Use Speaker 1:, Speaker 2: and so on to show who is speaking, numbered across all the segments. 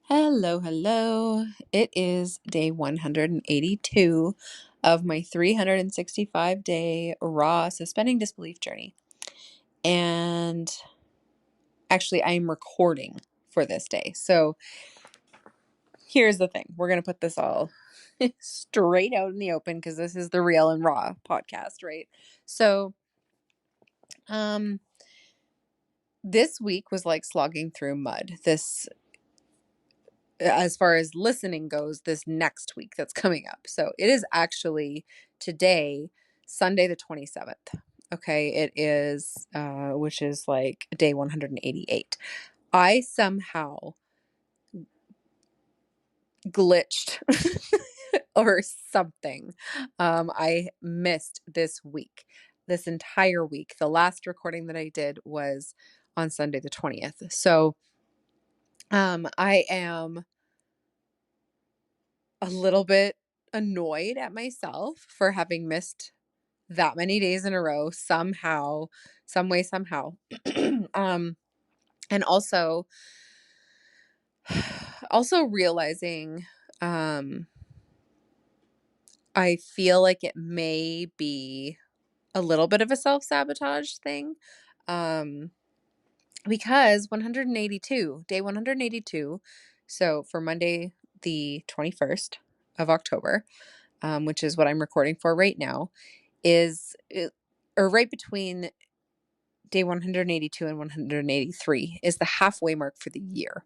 Speaker 1: Hello, hello. It is day 182 of my 365-day raw suspending disbelief journey. And actually, I'm recording for this day. So here's the thing. We're going to put this all straight out in the open because this is the real and raw podcast, right? So, this week was like slogging through mud. As far as listening goes, this next week that's coming up. So it is actually today, Sunday the 27th. Okay, it is, which is like day 188. I somehow glitched or something. I missed this week, this entire week. The last recording that I did was on Sunday the 20th. So I am a little bit annoyed at myself for having missed that many days in a row somehow, some way, somehow. And also realizing I feel like it may be a little bit of a self-sabotage thing. Because 182, day 182, so for Monday the 21st of October, which is what I'm recording for right now, or right between day 182 and 183 is the halfway mark for the year.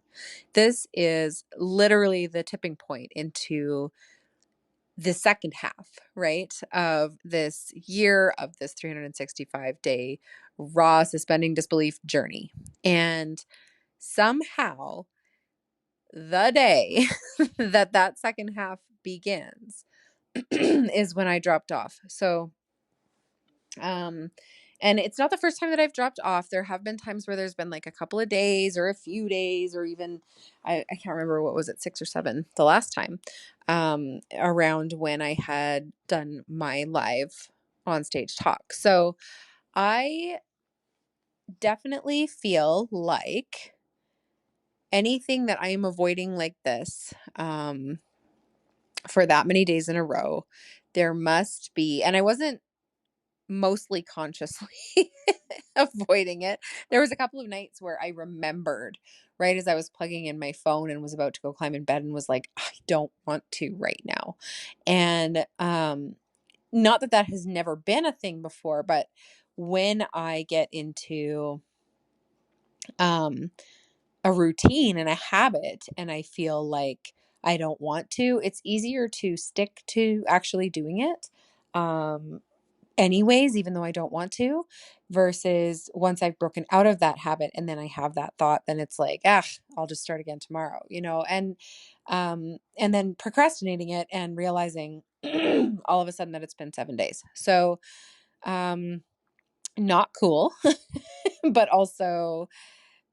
Speaker 1: This is literally the tipping point into the second half, right, of this year, of this 365-day raw suspending disbelief journey. And somehow the day that second half begins is when I dropped off. So, and it's not the first time that I've dropped off. There have been times where there's been like a couple of days or a few days, or even, I can't remember, what was it, 6 or 7 the last time, around when I had done my live on stage talk. So I definitely feel like anything that I am avoiding like this, for that many days in a row, there must be, and I wasn't mostly consciously avoiding it. There was a couple of nights where I remembered right as I was plugging in my phone and was about to go climb in bed and was like, I don't want to right now. And not that has never been a thing before, but when I get into a routine and a habit and I feel like I don't want to, it's easier to stick to actually doing it. Anyways, even though I don't want to, versus once I've broken out of that habit and then I have that thought, then it's like, I'll just start again tomorrow, and then procrastinating it and realizing all of a sudden that it's been 7 days. So, not cool, but also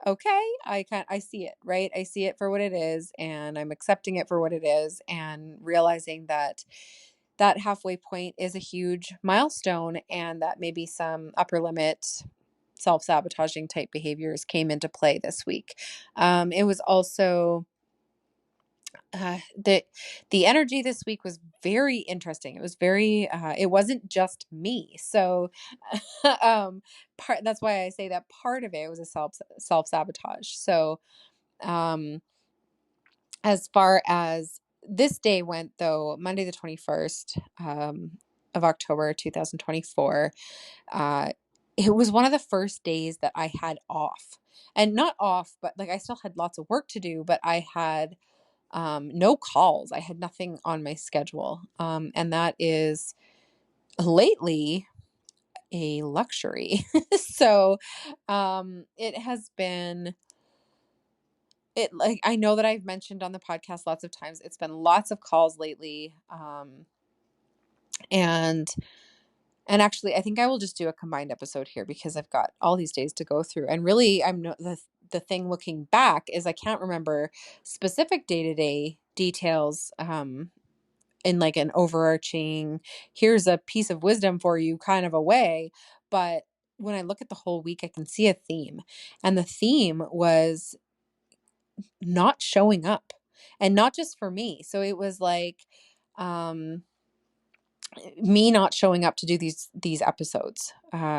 Speaker 1: okay. I see it, right? I see it for what it is and I'm accepting it for what it is and realizing that that halfway point is a huge milestone and that maybe some upper limit self-sabotaging type behaviors came into play this week. It was also the energy this week was very interesting. It was very it wasn't just me. So that's why I say that part of it was a self-sabotage. So as far as this day went, though, Monday the 21st of October 2024, it was one of the first days that I had off. And not off, but like I still had lots of work to do, but I had no calls. I had nothing on my schedule. And that is lately a luxury. So it has been like I know that I've mentioned on the podcast lots of times, it's been lots of calls lately. And actually I think I will just do a combined episode here because I've got all these days to go through. And really the thing looking back is I can't remember specific day-to-day details in like an overarching, here's a piece of wisdom for you kind of a way. But when I look at the whole week, I can see a theme. And the theme was not showing up. and not just for me. So it was like, me not showing up to do these episodes.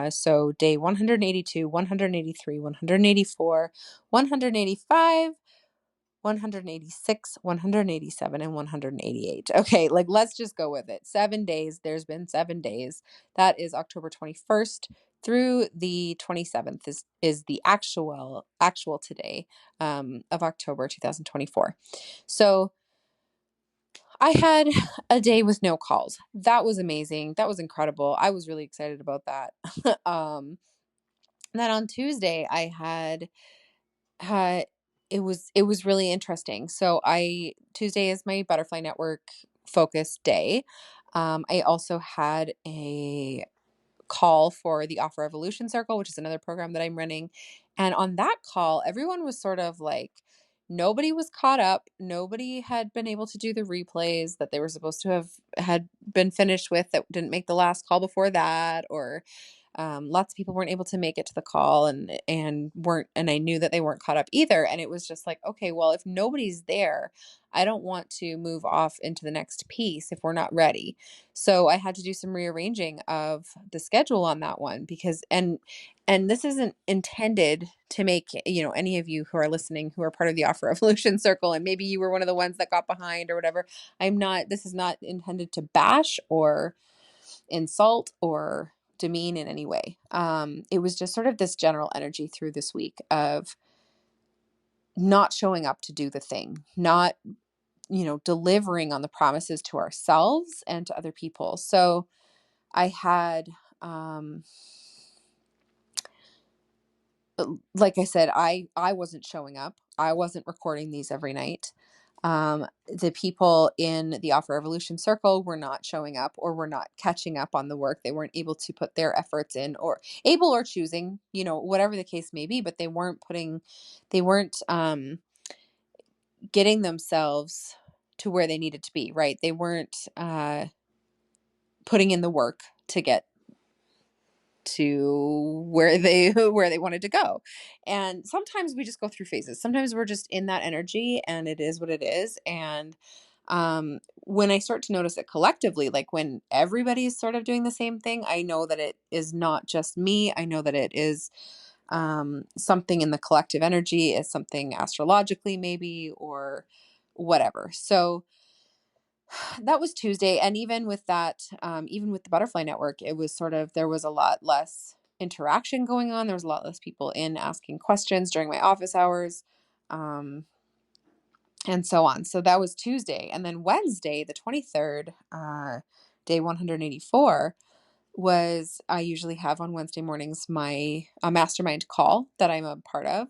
Speaker 1: So day 182, 183, 184, 185, 186, 187, and 188. Okay, like let's just go with it. 7 days. There's been 7 days. That is October 21st through the 27th is the actual today of October 2024. So I had a day with no calls. That was amazing. That was incredible. I was really excited about that. um, then on Tuesday, I had it was really interesting. So I Tuesday is my Butterfly Network focus day. I also had a call for the Offer Evolution Circle, which is another program that I'm running. And on that call, everyone was sort of like, nobody was caught up. Nobody had been able to do the replays that they were supposed to have had been finished with that didn't make the last call before that, or lots of people weren't able to make it to the call and weren't, and I knew that they weren't caught up either. And it was just like, okay, well, if nobody's there, I don't want to move off into the next piece if we're not ready. So I had to do some rearranging of the schedule on that one because and this isn't intended to make, any of you who are listening who are part of the Offer Evolution Circle, and maybe you were one of the ones that got behind or whatever. This is not intended to bash or insult or demean in any way. It was just sort of this general energy through this week of not showing up to do the thing, not, delivering on the promises to ourselves and to other people. So I had, like I said, I wasn't showing up. I wasn't recording these every night. The people in the Offer Evolution Circle were not showing up or were not catching up on the work. They weren't able to put their efforts in, or able or choosing, whatever the case may be, but they weren't getting themselves to where they needed to be, right? They weren't putting in the work to get to where they wanted to go. And sometimes we just go through phases. Sometimes we're just in that energy and it is what it is. And when I start to notice it collectively, like when everybody's sort of doing the same thing, I know that it is not just me. I know that it is something in the collective energy, is something astrologically maybe, or whatever. So that was Tuesday. And even with that, even with the Butterfly Network, it was sort of, there was a lot less interaction going on. There was a lot less people in asking questions during my office hours, and so on. So that was Tuesday. And then Wednesday, the 23rd, day 184, was I usually have on Wednesday mornings a mastermind call that I'm a part of.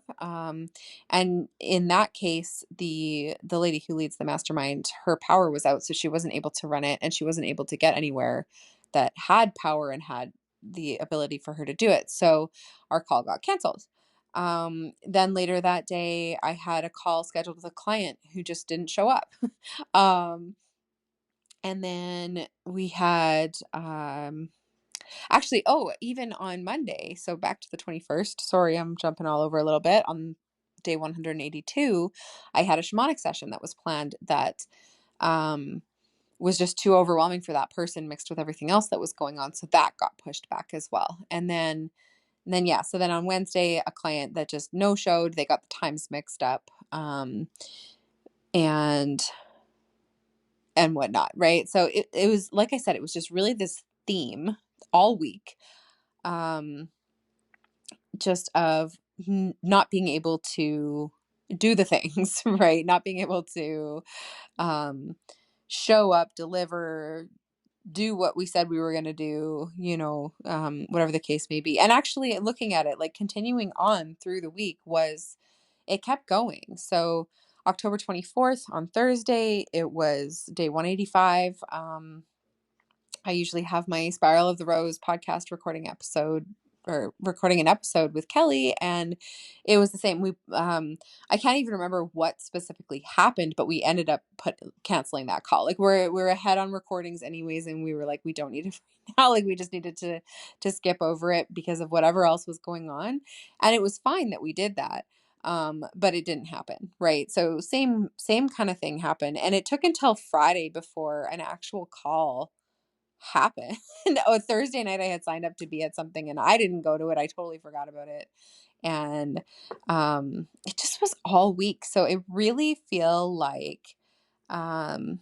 Speaker 1: And in that case, the lady who leads the mastermind, her power was out, so she wasn't able to run it, and she wasn't able to get anywhere that had power and had the ability for her to do it. So our call got canceled. Then later that day, I had a call scheduled with a client who just didn't show up. um, and then we had actually, even on Monday, so back to the 21st, sorry, I'm jumping all over a little bit. On day 182, I had a shamanic session that was planned that was just too overwhelming for that person mixed with everything else that was going on. So that got pushed back as well. And then yeah, so then on Wednesday, a client that just no showed, they got the times mixed up, and whatnot, right? So it was, like I said, it was just really this theme all week. Just of not being able to do the things, right? Not being able to show up, deliver, do what we said we were going to do, whatever the case may be. And actually looking at it, like continuing on through the week, it kept going. So October 24th on Thursday, it was day 185. I usually have my Spiral of the Rose podcast recording an episode with Kelly, and it was the same. I can't even remember what specifically happened, but we ended up canceling that call. Like we're ahead on recordings anyways, and we were like, we don't need it right now. Like we just needed to skip over it because of whatever else was going on, and it was fine that we did that. but it didn't happen, right? So same kind of thing happened, and it took until Friday before an actual call happened. Oh, Thursday night I had signed up to be at something and I didn't go to it. I totally forgot about it. And it just was all week. So it really feel like um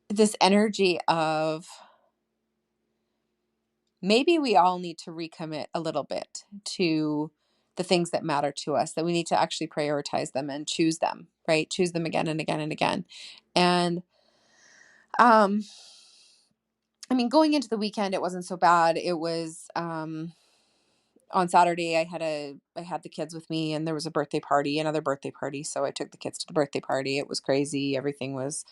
Speaker 1: this energy of maybe we all need to recommit a little bit to the things that matter to us, that we need to actually prioritize them and choose them, right? Choose them again and again and again. And um I mean, going into the weekend, it wasn't so bad. It was on Saturday I had the kids with me and there was a birthday party, another birthday party. So I took the kids to the birthday party. It was crazy. Everything was,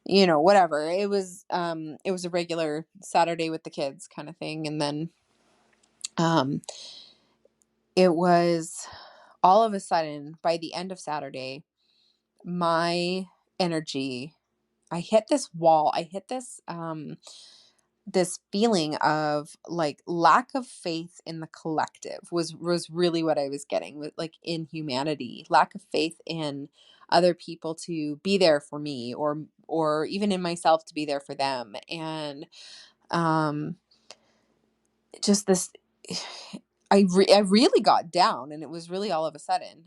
Speaker 1: whatever. It was a regular Saturday with the kids kind of thing. And then um it was all of a sudden by the end of Saturday, my energy, I hit this wall. I hit this feeling of like lack of faith in the collective was really what I was getting with, like, in humanity, lack of faith in other people to be there for me, or even in myself to be there for them. And um just this I really got down, and it was really all of a sudden.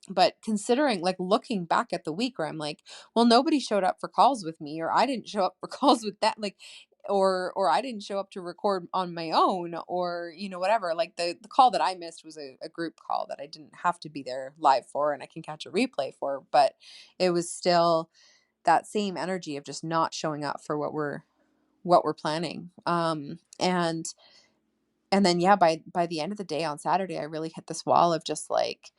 Speaker 1: But considering, like, looking back at the week where I'm like, well, nobody showed up for calls with me, or I didn't show up for calls with that, like, or I didn't show up to record on my own, or, whatever. Like the call that I missed was a group call that I didn't have to be there live for, and I can catch a replay for, but it was still that same energy of just not showing up for what we're planning. And then, yeah, by the end of the day on Saturday, I really hit this wall of just like,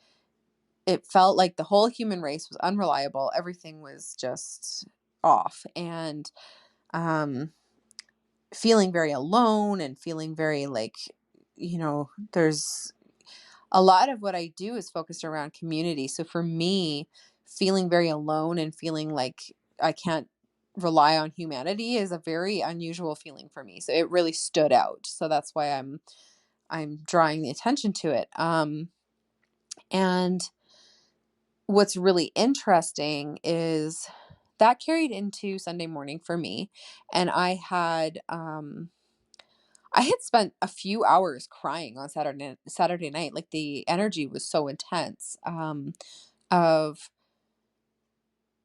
Speaker 1: it felt like the whole human race was unreliable. Everything was just off. And um, feeling very alone and feeling very like, there's a lot of what I do is focused around community. So for me, feeling very alone and feeling like I can't rely on humanity is a very unusual feeling for me. So it really stood out. So that's why I'm drawing the attention to it. And what's really interesting is that carried into Sunday morning for me. And I had spent a few hours crying on Saturday night. Like, the energy was so intense, of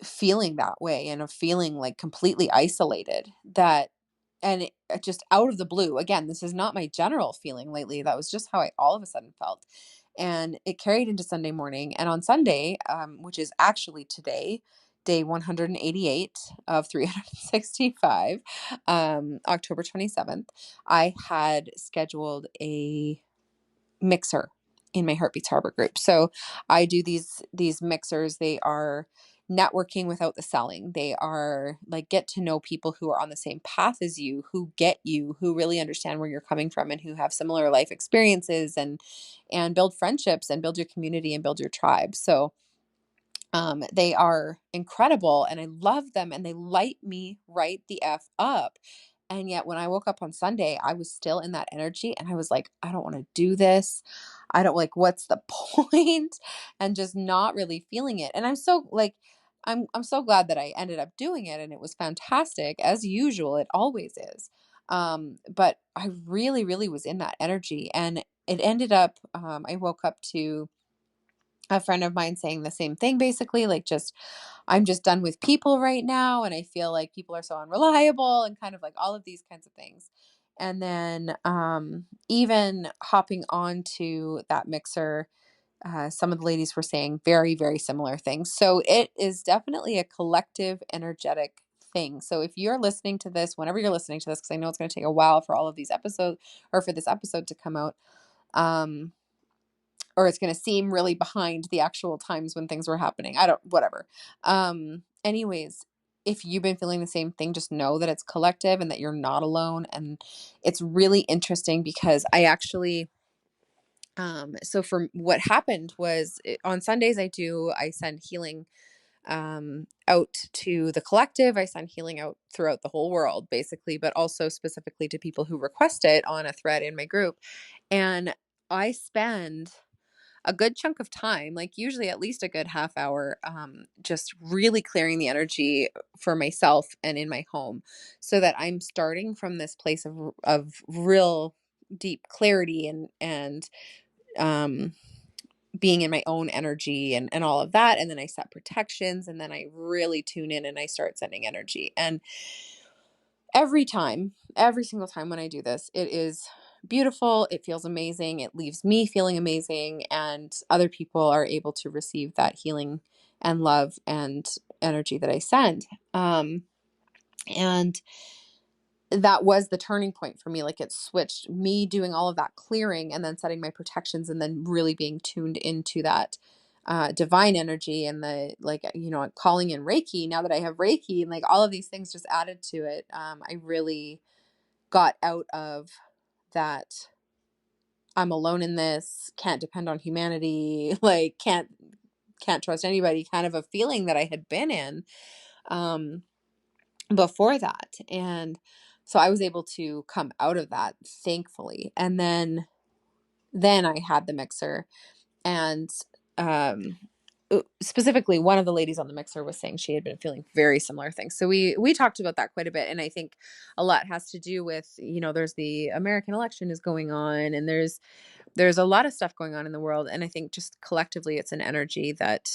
Speaker 1: feeling that way and of feeling like completely isolated, that and it just out of the blue. Again, this is not my general feeling lately. That was just how I all of a sudden felt. And it carried into Sunday morning. And on Sunday, which is actually today, day 188 of 365, October 27th, I had scheduled a mixer in my Heartbeats Harbor group. So I do these mixers. They are networking without the selling. They are like, get to know people who are on the same path as you, who get you, who really understand where you're coming from, and who have similar life experiences, and build friendships and build your community and build your tribe. So they are incredible and I love them and they light me right the F up. And yet when I woke up on Sunday, I was still in that energy and I was like, I don't want to do this. I don't, like, what's the point? And just not really feeling it. And I'm so like, I'm so glad that I ended up doing it, and it was fantastic as usual. It always is. But I really, really was in that energy, and it ended up, I woke up to a friend of mine saying the same thing, basically, like, just, I'm just done with people right now, and I feel like people are so unreliable, and kind of like all of these kinds of things. And then even hopping onto that mixer, some of the ladies were saying very, very similar things. So it is definitely a collective energetic thing. So if you're listening to this, whenever you're listening to this, because I know it's going to take a while for all of these episodes, or for this episode to come out, um, or it's going to seem really behind the actual times when things were happening. I don't, whatever. Anyways, if you've been feeling the same thing, just know that it's collective and that you're not alone. And it's really interesting because I actually, so for what happened was, on Sundays, I send healing out to the collective. I send healing out throughout the whole world, basically, but also specifically to people who request it on a thread in my group. And I spend a good chunk of time, like usually at least a good half hour, just really clearing the energy for myself and in my home, so that I'm starting from this place of real deep clarity and um, being in my own energy and all of that. And then I set protections, and then I really tune in and I start sending energy. And every time, every single time when I do this, it is beautiful. It feels amazing. It leaves me feeling amazing, and other people are able to receive that healing and love and energy that I send. And that was the turning point for me. Like, it switched me doing all of that clearing and then setting my protections and then really being tuned into that divine energy and the, like, calling in Reiki. Now that I have Reiki and like all of these things just added to it, I really got out of that I'm alone in this, can't depend on humanity, like can't trust anybody kind of a feeling that I had been in um before that. And so I was able to come out of that, thankfully. And then I had the mixer, and um specifically one of the ladies on the mixer was saying she had been feeling very similar things. So we talked about that quite a bit, and I think a lot has to do with, there's the American election is going on, and there's a lot of stuff going on in the world, and I think just collectively it's an energy that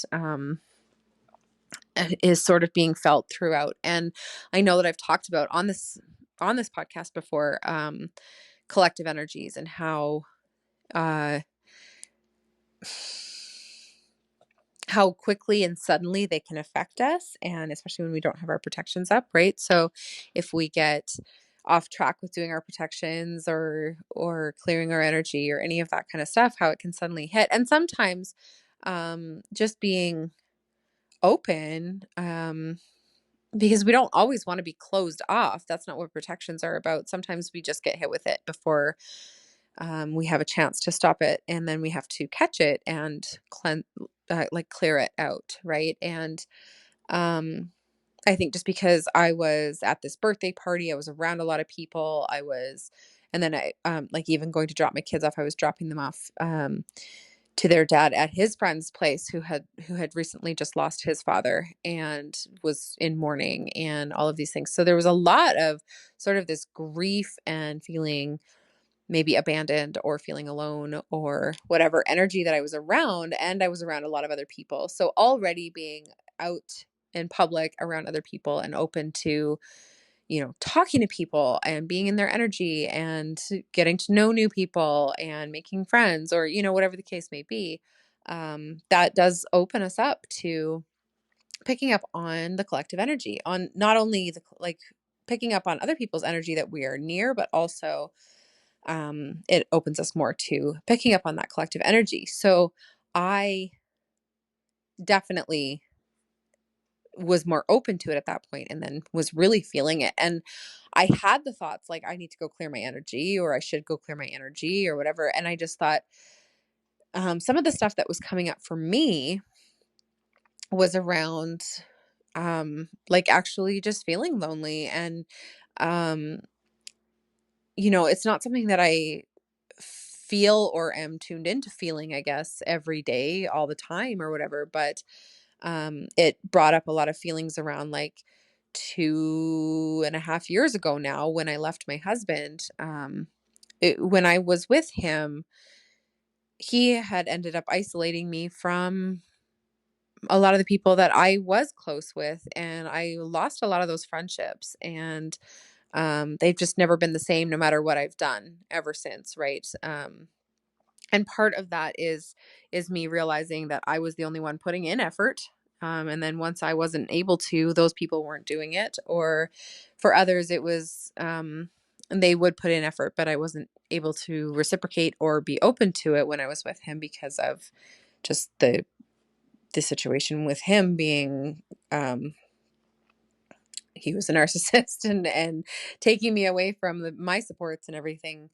Speaker 1: is sort of being felt throughout. And I know that I've talked about on this podcast before, collective energies and uh how quickly and suddenly they can affect us, and especially when we don't have our protections up, right? So if we get off track with doing our protections or clearing our energy or any of that kind of stuff, how it can suddenly hit. And sometimes just being open, because we don't always want to be closed off. That's not what protections are about. Sometimes we just get hit with it before we have a chance to stop it, and then we have to catch it and like clear it out, right? And I think just because I was at this birthday party, I was around a lot of people. And then I like even going to drop my kids off. I was dropping them off to their dad at his friend's place, who had recently just lost his father and was in mourning and all of these things. So there was a lot of sort of this grief and feeling maybe abandoned or feeling alone or whatever energy that I was around. And I was around a lot of other people. So already being out in public around other people and open to, talking to people and being in their energy and getting to know new people and making friends, or, whatever the case may be, that does open us up to picking up on the collective energy, on not only like picking up on other people's energy that we are near, but also it opens us more to picking up on that collective energy. So I definitely was more open to it at that point, and then was really feeling it. And I had the thoughts like, I need to go clear my energy, or I should go clear my energy, or whatever. And I just thought some of the stuff that was coming up for me was around like actually just feeling lonely. And um, it's not something that I feel or am tuned into feeling, I guess, every day, all the time, or whatever. But it brought up a lot of feelings around like 2.5 years ago now, when I left my husband. When I was with him, he had ended up isolating me from a lot of the people that I was close with, and I lost a lot of those friendships. And they've just never been the same, no matter what I've done ever since, right? And part of that is me realizing that I was the only one putting in effort. And then once I wasn't able to, those people weren't doing it. Or for others, it was they would put in effort, but I wasn't able to reciprocate or be open to it when I was with him, because of just the situation with him being he was a narcissist, and taking me away from my supports and everything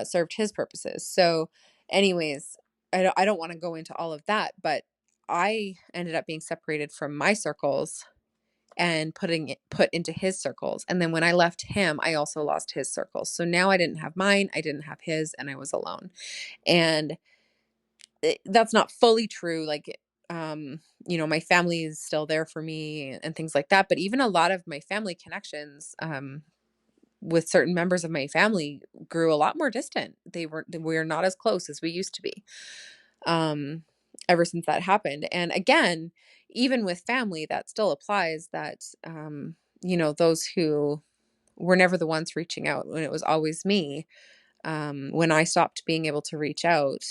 Speaker 1: served his purposes. So, anyways, I don't want to go into all of that, but I ended up being separated from my circles and put into his circles. And then when I left him, I also lost his circles. So now I didn't have mine, I didn't have his, and I was alone. And that's not fully true. Like, my family is still there for me and things like that. But even a lot of my family connections, with certain members of my family grew a lot more distant. We're not as close as we used to be. Um, ever since that happened. And again, even with family, that still applies that, those who were never the ones reaching out when it was always me. When I stopped being able to reach out,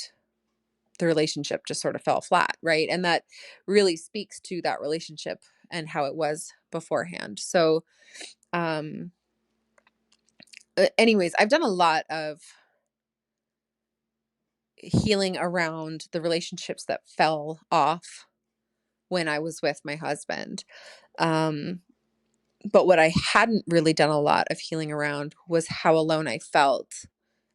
Speaker 1: the relationship just sort of fell flat, right? And that really speaks to that relationship and how it was beforehand. So, um, anyways, I've done a lot of healing around the relationships that fell off when I was with my husband. Um, but what I hadn't really done a lot of healing around was how alone I felt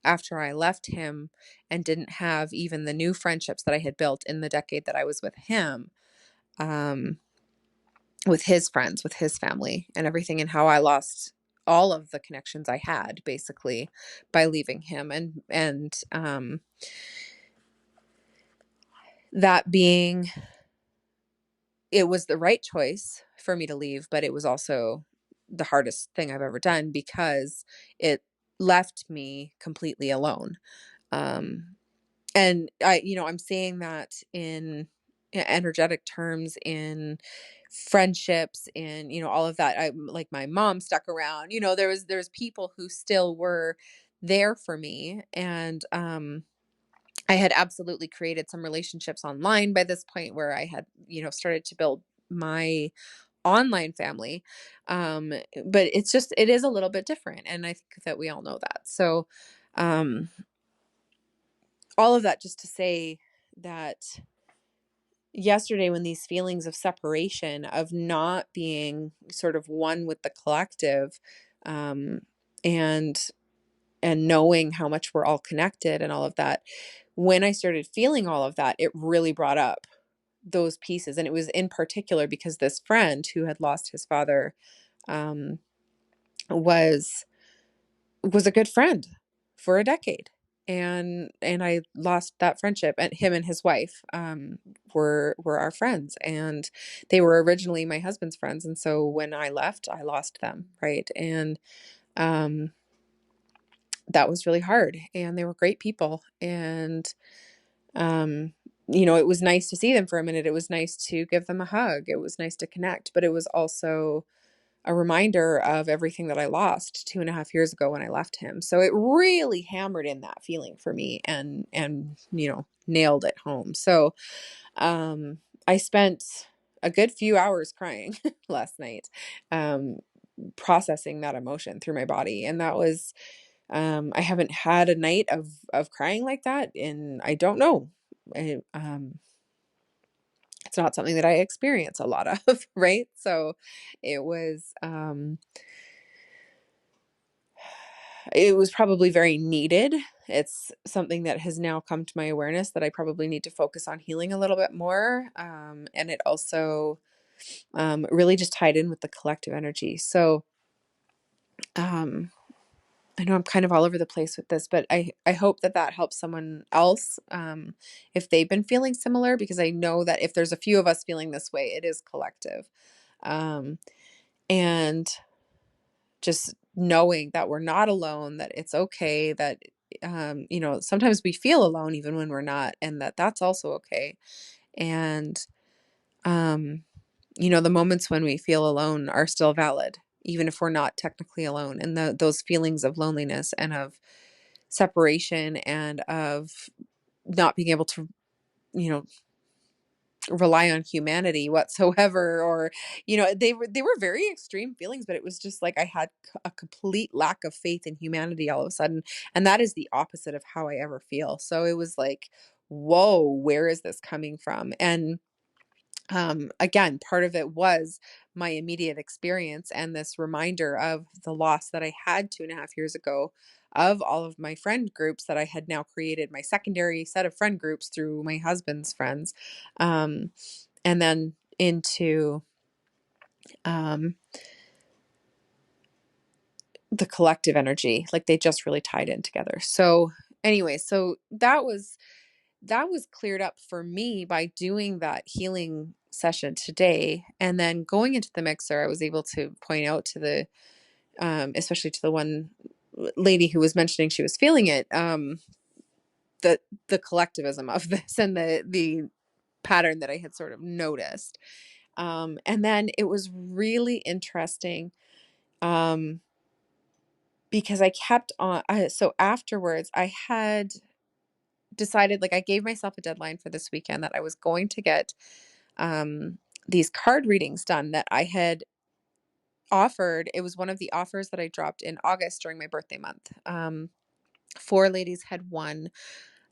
Speaker 1: after I left him and didn't have even the new friendships that I had built in the decade that I was with him, um, with his friends, with his family, and everything, and how I lost all of the connections I had basically by leaving him. And that being, it was the right choice for me to leave, but it was also the hardest thing I've ever done because it left me completely alone. Um, and I'm saying that in energetic terms, in friendships, in, all of that. I like my mom stuck around, there's people who still were there for me. And, I had absolutely created some relationships online by this point where I had, started to build my online family. But it is a little bit different. And I think that we all know that. So, um, all of that just to say that yesterday, when these feelings of separation, of not being sort of one with the collective, um, and knowing how much we're all connected and all of that, when I started feeling all of that, it really brought up those pieces. And it was in particular because this friend who had lost his father, um, was was a good friend for a decade. And I lost that friendship, and him and his wife, were our friends, and they were originally my husband's friends. And so when I left, I lost them, right? And um that was really hard, and they were great people. And um it was nice to see them for a minute. It was nice to give them a hug. It was nice to connect, but it was also a reminder of everything that I lost 2.5 years ago when I left him. So it really hammered in that feeling for me, and nailed it home. So I spent a good few hours crying last night, um, processing that emotion through my body. And that was, I haven't had a night of crying like that in, I don't know. It's not something that I experience a lot of, right? So it was, it was probably very needed. It's something that has now come to my awareness that I probably need to focus on healing a little bit more. And it also, really just tied in with the collective energy. So, um, I know I'm kind of all over the place with this, but I hope that that helps someone else, if they've been feeling similar, because I know that if there's a few of us feeling this way, it is collective. Um, and just knowing that we're not alone, that it's okay, that, sometimes we feel alone even when we're not, and that that's also okay. And, um, the moments when we feel alone are still valid, even if we're not technically alone. And those feelings of loneliness and of separation and of not being able to, you know, rely on humanity whatsoever, or they were very extreme feelings, but it was just like I had a complete lack of faith in humanity all of a sudden. And that is the opposite of how I ever feel. So it was like, whoa, where is this coming from? And again, part of it was my immediate experience and this reminder of the loss that I had 2.5 years ago, of all of my friend groups that I had now created, my secondary set of friend groups through my husband's friends. And then into um, the collective energy, like they just really tied in together. So anyway, so that was cleared up for me by doing that healing session today. And then going into the mixer, I was able to point out to the, especially to the one lady who was mentioning she was feeling it, the collectivism of this and the pattern that I had sort of noticed. And then it was really interesting, um, because I kept on. So afterwards, I had decided, like, I gave myself a deadline for this weekend that I was going to get these card readings done that I had offered. It was one of the offers that I dropped in August during my birthday month. Four ladies had won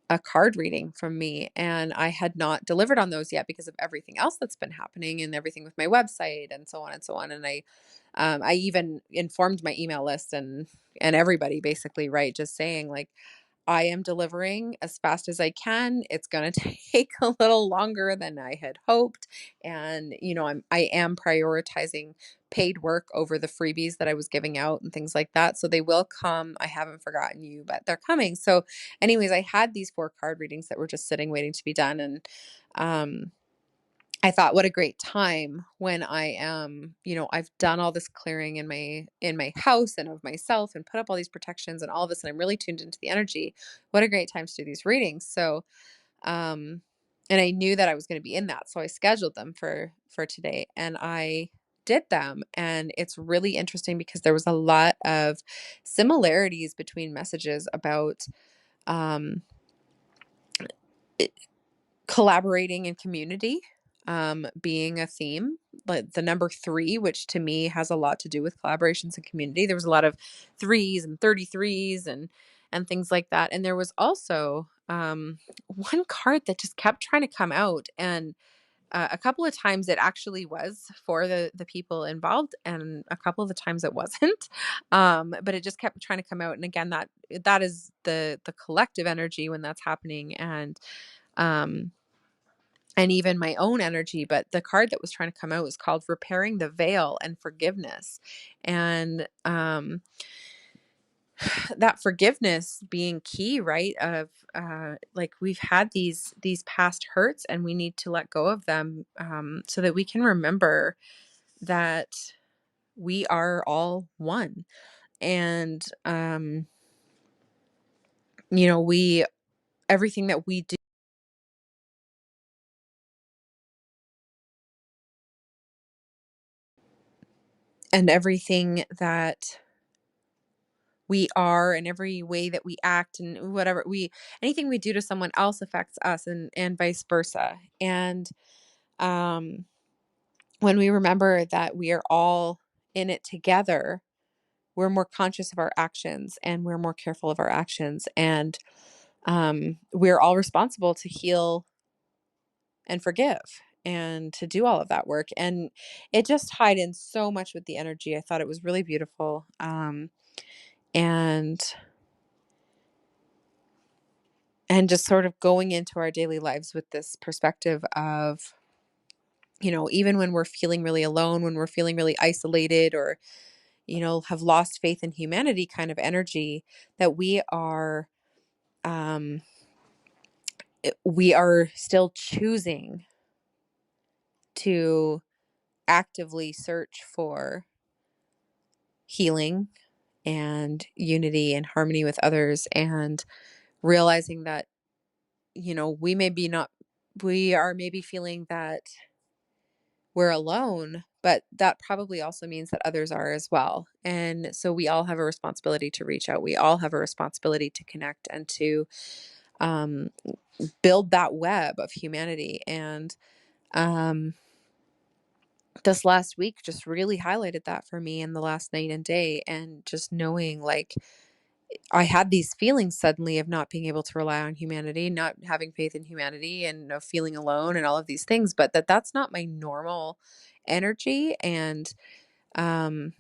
Speaker 1: a card reading from me, and I had not delivered on those yet because of everything else that's been happening and everything with my website and so on and so on. And I even informed my email list and everybody basically, right, just saying like, I am delivering as fast as I can. It's going to take a little longer than I had hoped. And, I am prioritizing paid work over the freebies that I was giving out and things like that. So they will come. I haven't forgotten you, but they're coming. So anyways, I had these 4 card readings that were just sitting, waiting to be done. And, I thought, what a great time when I am, I've done all this clearing in my house and of myself and put up all these protections and all of this, and I'm really tuned into the energy. What a great time to do these readings. So, um, and I knew that I was going to be in that, so I scheduled them for today, and I did them, and it's really interesting because there was a lot of similarities between messages about um, collaborating in community, being a theme, like the number 3, which to me has a lot to do with collaborations and community. There was a lot of 3s and 33s and things like that. And there was also one card that just kept trying to come out, and a couple of times it actually was for the people involved, and a couple of the times it wasn't. But it just kept trying to come out. And again, that is the collective energy when that's happening. Um, and even my own energy. But the card that was trying to come out was called Repairing the Veil and Forgiveness. And that forgiveness being key, right? Of like, we've had these past hurts and we need to let go of them, so that we can remember that we are all one. And we everything that we do and everything that we are and every way that we act and whatever we anything we do to someone else affects us, and vice versa. And um when we remember that we are all in it together, we're more conscious of our actions and we're more careful of our actions, and we're all responsible to heal and forgive and to do all of that work. And it just tied in so much with the energy. I thought it was really beautiful. And just sort of going into our daily lives with this perspective of, even when we're feeling really alone, when we're feeling really isolated, or, have lost faith in humanity kind of energy, that um, we are still choosing to actively search for healing and unity and harmony with others, and realizing that, we are maybe feeling that we're alone, but that probably also means that others are as well. And so we all have a responsibility to reach out. We all have a responsibility to connect and to um, build that web of humanity. And um, this last week just really highlighted that for me, in the last night and day. And just knowing, like, I had these feelings suddenly of not being able to rely on humanity, not having faith in humanity, and of feeling alone and all of these things, but that's not my normal energy. And um,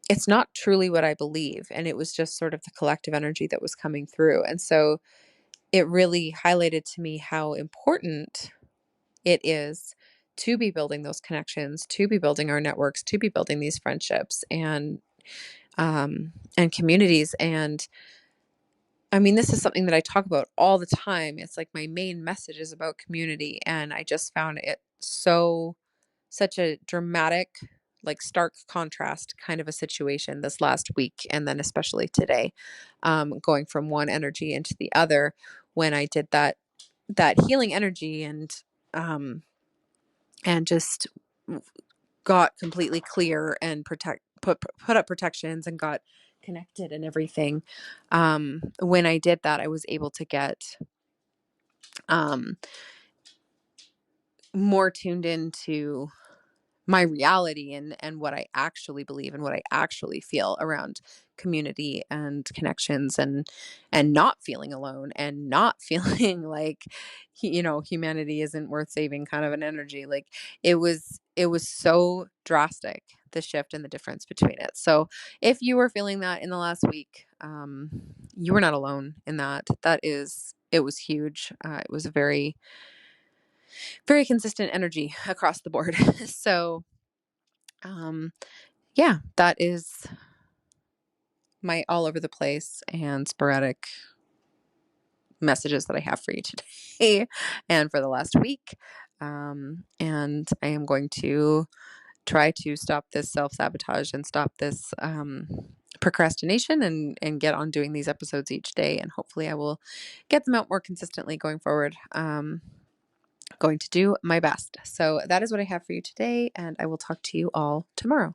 Speaker 1: it's not truly what I believe. And it was just sort of the collective energy that was coming through. And so it really highlighted to me how important it is to be building those connections, to be building our networks, to be building these friendships and communities. And I mean, this is something that I talk about all the time. It's like my main message is about community. And I just found it such a dramatic, like stark contrast kind of a situation this last week. And then especially today, going from one energy into the other when I did that healing energy um, and just got completely clear and put up protections and got connected and everything. When I did that, I was able to get um, more tuned into my reality and what I actually believe and what I actually feel around community and connections and not feeling alone and not feeling like humanity isn't worth saving kind of an energy. Like it was so drastic, the shift and the difference between it. So if you were feeling that in the last week, you were not alone in that. It was huge. It was a very, very consistent energy across the board. So um, yeah, that is my all over the place and sporadic messages that I have for you today and for the last week. And I am going to try to stop this self sabotage and stop this procrastination and get on doing these episodes each day. And hopefully, I will get them out more consistently going forward. Going to do my best. So that is what I have for you today, and I will talk to you all tomorrow.